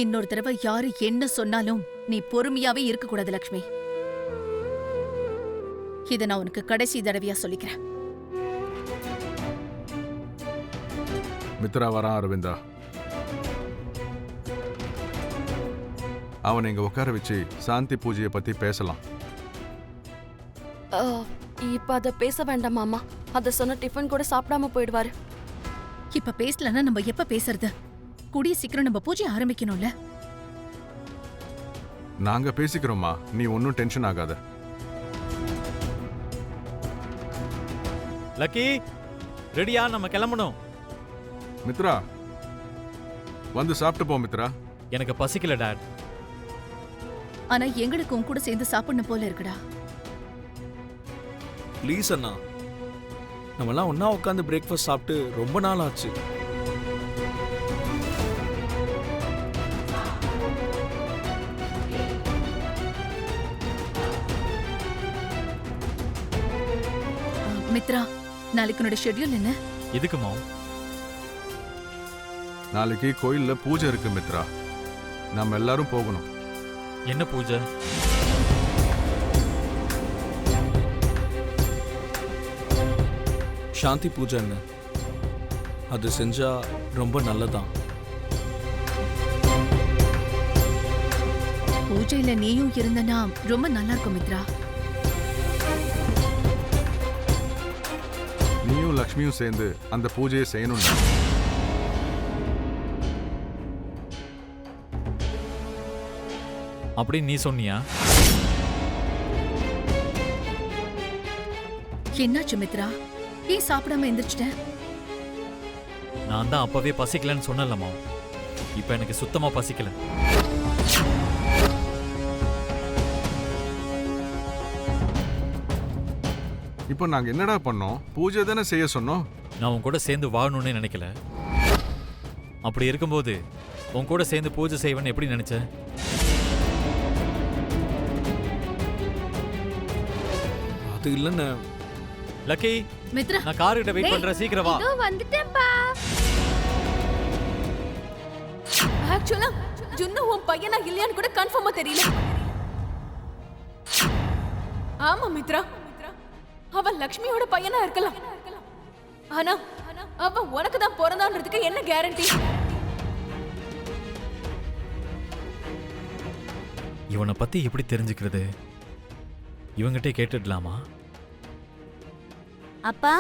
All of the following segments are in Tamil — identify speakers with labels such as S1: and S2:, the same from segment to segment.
S1: இன்னொரு தடவை யாரு என்ன சொன்னாலும் நீ பொறுமையாவே இருக்க கூடாது லக்ஷ்மி. இத நான் உனக்கு கடைசி தடவையா சொல்லிக்கிறேன்.
S2: மித்ரா வரான் அரவிந்தா. அவனை இங்க உட்கார வச்சு சாந்தி பூஜையை பத்தி பேசலாம்.
S3: இப்ப அத பேச வேண்டாம் மாமா. அத சொன்ன டிஃபன் கூட சாப்பிடாம போயிடுவாரு.
S1: இப்ப பேசலன்னா நம்ம எப்ப பேசுறது? கூடிய சீக்கிரம் நம்ம பூஜை ஆரம்பிக்கணும்ல.
S2: நாங்க பேசிக்கிறோமா, நீ ஒன்னும் டென்ஷன் ஆகாத.
S4: லக்கி, ரெடியா? நம்ம கிளம்பணும்.
S2: மித்ரா, வந்து சாப்பிட்டு போ. மித்ரா,
S4: எனக்கு பசிக்கல டாட்.
S1: ஆனா எங்களுக்கு உன் கூட சேர்ந்து சாப்பிடணும் போல இருக்குடா.
S5: ப்ளீஸ் அண்ணா, நம்மலாம் ஒன்னா உட்காந்து பிரேக்ஃபாஸ்ட் சாப்பிட்டு ரொம்ப நாள் ஆச்சு.
S1: மித்ரா, நாளைக்கு உன்னோட ஷெட்யூல் என்ன?
S4: எதுக்குமா?
S2: நாளைக்கு கோயில்ல பூஜை இருக்கு மித்ரா, நம்ம எல்லாரும் போகணும்.
S4: என்ன பூஜை?
S5: சாந்தி பூஜைன்னு. அது செஞ்சா ரொம்ப நல்லதான்.
S1: பூஜையில நீயும் இருந்தனா ரொம்ப நல்லா இருக்கும் மித்ரா.
S2: நீயும் லக்ஷ்மியும் சேர்ந்து அந்த பூஜையை செய்யணும்.
S4: அப்படின்னு நீ சொன்னியா?
S1: என்னாச்சு மித்ரா? ஏன் சாப்பிடாம எந்திரிச்சிட்ட?
S4: நான் தான் அப்பவே பசிக்கலன்னு சொன்னலம்மா. இப்ப எனக்கு சுத்தமா பசிக்கல.
S2: இப்போ நாங்க என்னடா பண்ணோம்? பூஜை தானே செய்ய சொன்னோம்.
S4: நான் உன் கூட சேர்ந்து வாழணும்னு நினைக்கல. அப்படி இருக்கும்போது உன் கூட சேர்ந்து பூஜை செய்வேன்னு எப்படி நினைச்ச?
S5: அது இல்லைன்னு.
S4: லக்கி,
S1: மித்ரா,
S4: நான் கார் கிட்ட வெயிட் பண்றேன், சீக்கிரம் வா.
S6: வந்துட்டேன்பா.
S3: ஆக்சுவலா ஜுன்னு உன் பையனா இல்லையான்னு கூட கன்ஃபார்மா தெரியல. ஆமா மித்ரா, அவன் லக்ஷ்மியோட பையனா இருக்கலாம். ஆனா அவன் உனக்கு தான் பிறந்தான்றதுக்கு என்ன கேரண்டி?
S4: இவனை பத்தி எப்படி தெரிஞ்சுக்கிறது? இவங்கிட்டே கேட்டுடலாமா?
S6: அப்பா,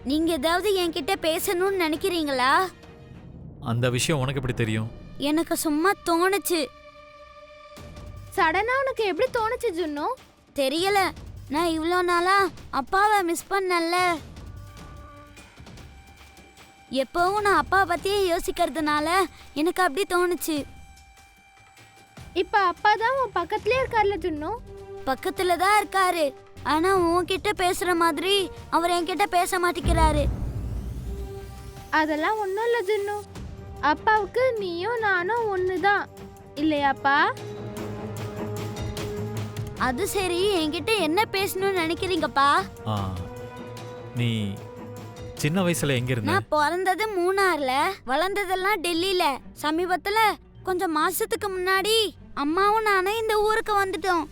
S6: நீங்க ஏதாவது என்கிட்ட பேசணும்னு நினைக்கிறீங்களா?
S4: அந்த விஷயம் உனக்கு எப்படி தெரியும்?
S6: எனக்கு சும்மா தோணுச்சு.
S7: சடனா உனக்கு எப்படி தோணுச்சு ஜுன்னு?
S6: தெரியல, நான் இவ்வளோ நாளா அப்பாவை மிஸ் பண்ணல. எப்பவும் நான் அப்பா பத்தியே யோசிக்கிறதுனால எனக்கு அப்படி தோணுச்சு.
S7: இப்ப அப்பா தான் உன் பக்கத்துலயே இருக்கார்ல ஜுன்னு?
S6: பக்கத்துல தான் இருக்காரு, ஆனா உன்கிட்ட பேசுற மாதிரி அவர் என்கிட்ட பேச மாட்டேங்கிறாரு.
S7: அதெல்லாம் ஒண்ணும் இல்ல ஜுன்னு. அப்பாவுக்கு நீயும் நானும் ஒண்ணுதான் இல்லையாப்பா?
S6: அது சரி, என்கிட்ட என்ன பேசணும்னு நினைக்கிறீங்கப்பா?
S4: நீ சின்ன வயசுல எங்க இருந்த?
S6: நான் பிறந்தது மூணார்ல, வளர்ந்ததெல்லாம் டெல்லியில. சமீபத்துல கொஞ்சம் மாசத்துக்கு முன்னாடி அம்மாவும் நானும் இந்த ஊருக்கு வந்துட்டோம்.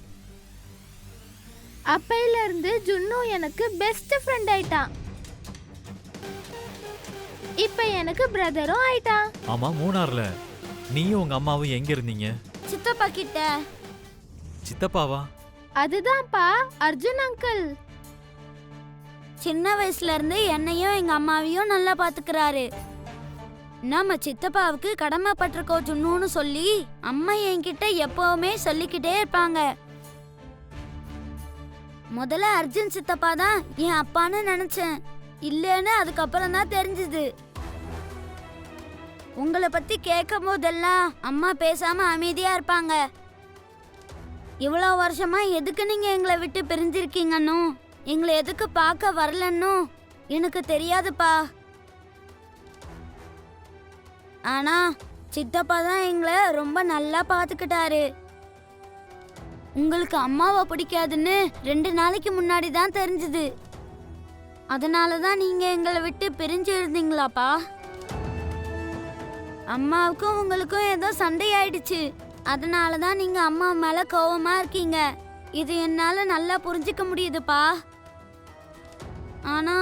S7: அப்பையில இருந்து ஜுன்னு எனக்கு பெஸ்ட் ஃப்ரெண்ட் ஆயிட்டான். இப்ப எனக்கு பிரதரும் ஆயிட்டான்.
S4: ஆமா, மூணார்ல நீயும் உங்க அம்மாவும் எங்க இருந்தீங்க?
S6: சித்தப்பா கிட்ட.
S4: சித்தப்பாவா?
S7: அதுதான்ப்பா அர்ஜுன் அங்கிள்.
S6: சின்ன வயசுல இருந்து என்னையும் எங்க அம்மாவையும் நல்லா பாத்துக்கிறாரு. நாம சித்தப்பாவுக்கு கடமைப்பட்டிருக்கோம் ஜுன்னுன்னு சொல்லி அம்மா என்கிட்ட எப்பவுமே சொல்லிக்கிட்டே இருப்பாங்க. முதல்ல அர்ஜுன் சித்தப்பா தான் என் அப்பான்னு நினைச்சேன். இல்லைன்னு அதுக்கப்புறம் தான் தெரிஞ்சது. உங்களை பத்தி கேட்கும் போதெல்லாம் அம்மா பேசாம அமைதியா இருப்பாங்க. இவ்வளோ வருஷமா எதுக்கு நீங்க எங்களை விட்டு பிரிஞ்சிருக்கீங்கன்னு, எங்களை எதுக்கு பார்க்க வரலன்னு எனக்கு தெரியாதுப்பா. ஆனா சித்தப்பா தான் எங்களை ரொம்ப நல்லா பார்த்துக்கிட்டாரு. உங்களுக்கு அம்மாவை பிடிக்காதுன்னு 2 நாளைக்கு முன்னாடி தான் தெரிஞ்சது. அதனால தான் நீங்க எங்களை விட்டு பிரிஞ்சு இருந்தீங்களாப்பா? அம்மாவுக்கும் உங்களுக்கும் ஏதோ சண்டை ஆயிடுச்சு. அதனால தான் நீங்க அம்மா மேல கோவமா இருக்கீங்க. இது என்னால நல்லா புரிஞ்சுக்க முடியுதுப்பா. ஆனா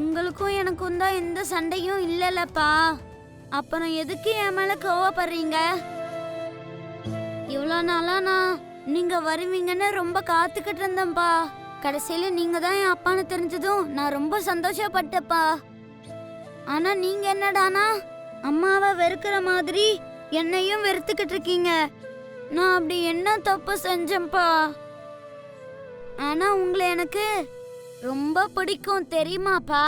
S6: உங்களுக்கும் எனக்கும் தான் எந்த சண்டையும் இல்லலப்பா. அப்புறம் எதுக்கு என் மேல கோவப்படுறீங்க? இவ்வளோ நாளா நான் நீங்க வருவீங்கன்னு ரொம்ப காத்துக்கிட்டு இருந்தேன்ப்பா. கடைசியில நீங்க தான் என் அப்பான்னு தெரிஞ்சதும் நான் ரொம்ப சந்தோஷப்பட்டப்பா. ஆனா நீங்க என்னடானா அம்மாவை வெறுக்கிற மாதிரி என்னையும் வெறுத்துக்கிட்டு இருக்கீங்க. நான் அப்படி என்ன தப்பு செஞ்சேன்ப்பா? ஆனா உங்களை எனக்கு ரொம்ப பிடிக்கும் தெரியுமாப்பா.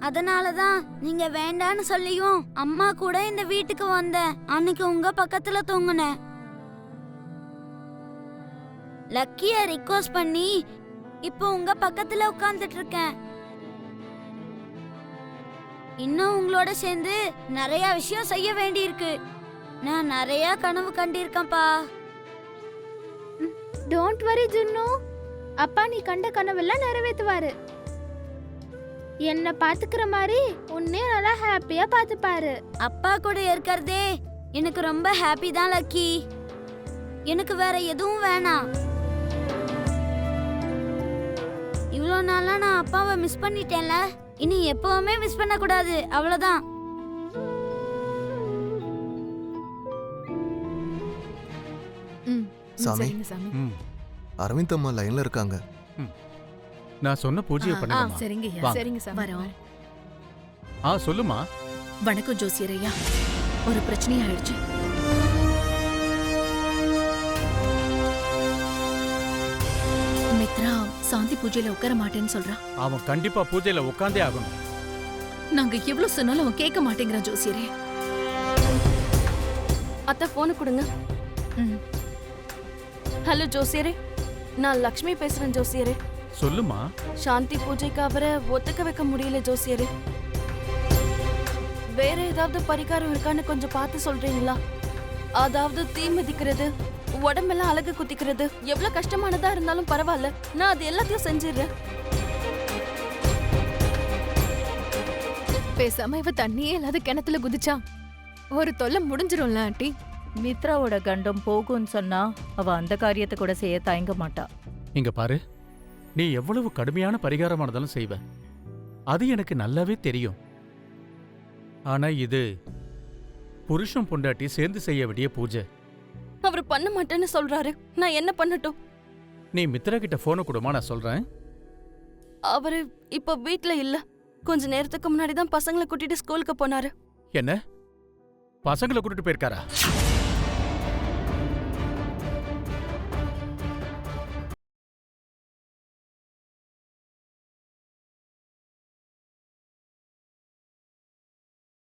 S6: அதனால தான் நீங்க வேண்டான்னு சொல்லியும் அம்மா கூட இந்த வீட்டுக்கு வந்தேன். அன்னைக்கு உங்க பக்கத்துல தூங்குனேன். லக்கிய ரிக்வெஸ்ட் பண்ணி இப்போ உங்க பக்கத்துல உட்கார்ந்துட்டு இருக்கேன். இன்னும் உங்களோட சேர்ந்து நிறைய விஷயம் செய்ய வேண்டியிருக்கு. நான் நிறைய கனவு கண்டிருக்கேன்ப்பா.
S7: டோன்ட் வரி ஜுன்னு, அப்பா நீ கண்ட கனவெல்லாம் நிறைவேற்றுவாரு. என்ன பாத்துக்கிற மாதிரி உன்னையும் நல்லா ஹாப்பியா பாத்துப்பாரு.
S6: அப்பா கூட இருக்கிறதே எனக்கு ரொம்ப ஹாப்பி தான் லக்கி. எனக்கு வேற எதுவும் வேணாம். இவ்வளோ நாளா நான் அப்பாவை மிஸ் பண்ணிட்டேன்ல, இனி எப்பவுமே மிஸ் பண்ண கூடாது. அவ்வளவுதான்.
S2: சாமி.
S3: சரிங்க சாமி.
S2: அரவிந்த் அம்மா லைன்ல இருக்காங்க.
S8: நான் சொன்ன பூஜையை பண்ணுங்கம்மா.
S1: சரிங்க ஐயா.
S8: வாங்க.
S3: சரிங்க சாமி.
S1: வரோம்.
S8: சொல்லுமா.
S1: வணக்கம் ஜோசியர் ஐயா. ஒரு பிரச்சனை ஆயிடுச்சு. மித்ரா சாந்தி பூஜையில உட்கார மாட்டேன்னு சொல்றான்.
S8: அவன் கண்டிப்பா பூஜையில உட்காந்தே ஆகணும்.
S1: நாங்க எவ்வளவு சொன்னாலும் அவன் கேட்க மாட்டேங்கிறான் ஜோசியரே.
S3: அத்தை போனை கொடுங்க.
S1: ம்.
S3: ஹலோ ஜோசியரே, நான் லக்ஷ்மி பேசுறேன் ஜோசியரே.
S8: சொல்லுமா.
S3: சாந்தி பூஜைக்கு அவரை ஒத்துக்க வைக்க முடியல ஜோசியரே. வேற ஏதாவது பரிகாரம் இருக்கான்னு கொஞ்சம் பார்த்து சொல்றீங்களா? அதாவது தீ மிதிக்கிறது, உடம்பெல்லாம் அழகு குத்திக்கிறது, எவ்வளவு கஷ்டமானதா இருந்தாலும் பரவாயில்ல, நான் அது எல்லாத்தையும் செஞ்சிடுறேன். பேசாம இவ தண்ணியே இல்லாத கிணத்துல குதிச்சா ஒரு தொல்லை முடிஞ்சிரும்ல ஆண்டி.
S9: மித்ராவோட கண்டம் போகும்னு சொன்னா அவ அந்த காரியத்தை கூட செய்ய தயங்க மாட்டா.
S8: இங்க பாரு, நீ எவ்வளவு கடுமையான பரிகாரமானதாலும் செய்வ, அது எனக்கு நல்லாவே தெரியும். ஆனா இது புருஷன் பொண்டாட்டி சேர்ந்து செய்ய வேண்டிய பூஜை.
S3: அவர் பண்ண மாட்டேன்னு சொல்றாரு, நான் என்ன பண்ணட்டும்?
S8: நீ மித்ரா கிட்ட போனை கொடுமா, நான் சொல்றேன்.
S3: அவரு இப்ப வீட்ல இல்ல. கொஞ்ச நேரத்துக்கு முன்னாடி தான் பசங்களை கூட்டிட்டு ஸ்கூலுக்கு போனாரு.
S8: என்ன, பசங்களை கூட்டிட்டு போயிருக்காரா?